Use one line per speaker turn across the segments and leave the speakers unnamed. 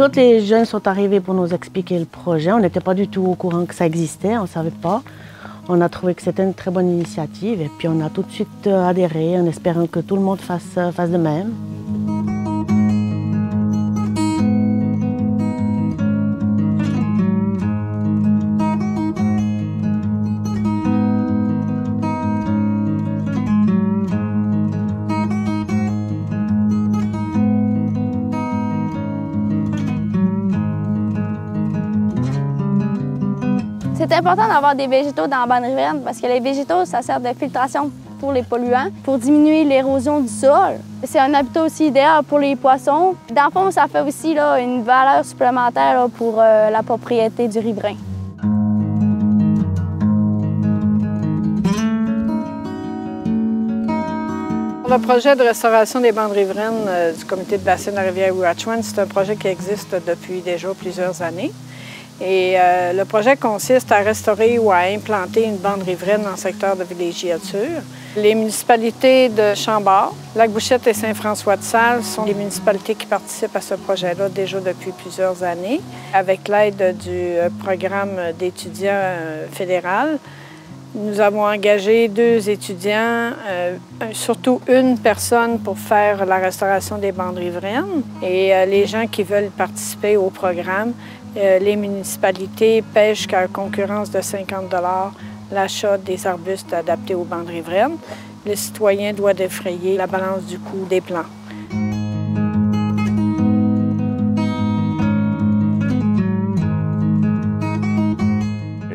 Quand les jeunes sont arrivés pour nous expliquer le projet, on n'était pas du tout au courant que ça existait, on ne savait pas. On a trouvé que c'était une très bonne initiative et puis on a tout de suite adhéré en espérant que tout le monde fasse de même.
C'est important d'avoir des végétaux dans la bande riveraine parce que les végétaux, ça sert de filtration pour les polluants, pour diminuer l'érosion du sol. C'est un habitat aussi idéal pour les poissons. Dans le fond, ça fait aussi là, une valeur supplémentaire là, pour la propriété du riverain.
Le projet de restauration des bandes riveraines du comité de bassin de la rivière Ouatchouane, c'est un projet qui existe depuis déjà plusieurs années. Et le projet consiste à restaurer ou à implanter une bande riveraine dans le secteur de villégiature. Les municipalités de Chambord, Lac-Bouchette et Saint-François-de-Sales sont les municipalités qui participent à ce projet-là déjà depuis plusieurs années. Avec l'aide du programme d'étudiants fédéral, nous avons engagé 2 étudiants, surtout une personne pour faire la restauration des bandes riveraines. Et les gens qui veulent participer au programme, les municipalités paient jusqu'à concurrence de 50 $ l'achat des arbustes adaptés aux bandes riveraines. Le citoyen doit défrayer la balance du coût des plants.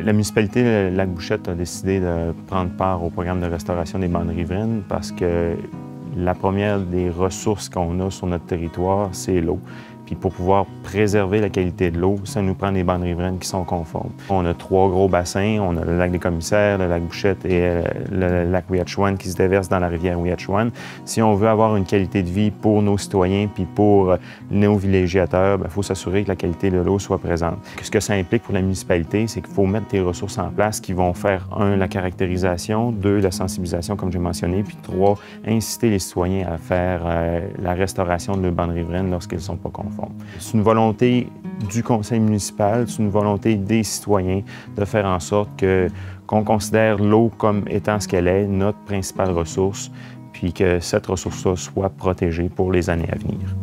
La municipalité de Lac-Bouchette a décidé de prendre part au programme de restauration des bandes riveraines parce que la première des ressources qu'on a sur notre territoire, c'est l'eau. Puis pour pouvoir préserver la qualité de l'eau, ça nous prend des bandes riveraines qui sont conformes. On a 3 gros bassins, on a le lac des Commissaires, le lac Bouchette et le lac Ouatchouane qui se déversent dans la rivière Ouatchouane. Si on veut avoir une qualité de vie pour nos citoyens puis pour nos villégiateurs, il faut s'assurer que la qualité de l'eau soit présente. Ce que ça implique pour la municipalité, c'est qu'il faut mettre des ressources en place qui vont faire, 1, la caractérisation, 2, la sensibilisation, comme j'ai mentionné, puis 3, inciter les citoyens à faire la restauration de leurs bandes riveraines lorsqu'elles ne sont pas conformes. C'est une volonté du conseil municipal, c'est une volonté des citoyens de faire en sorte qu'on considère l'eau comme étant ce qu'elle est, notre principale ressource, puis que cette ressource-là soit protégée pour les années à venir.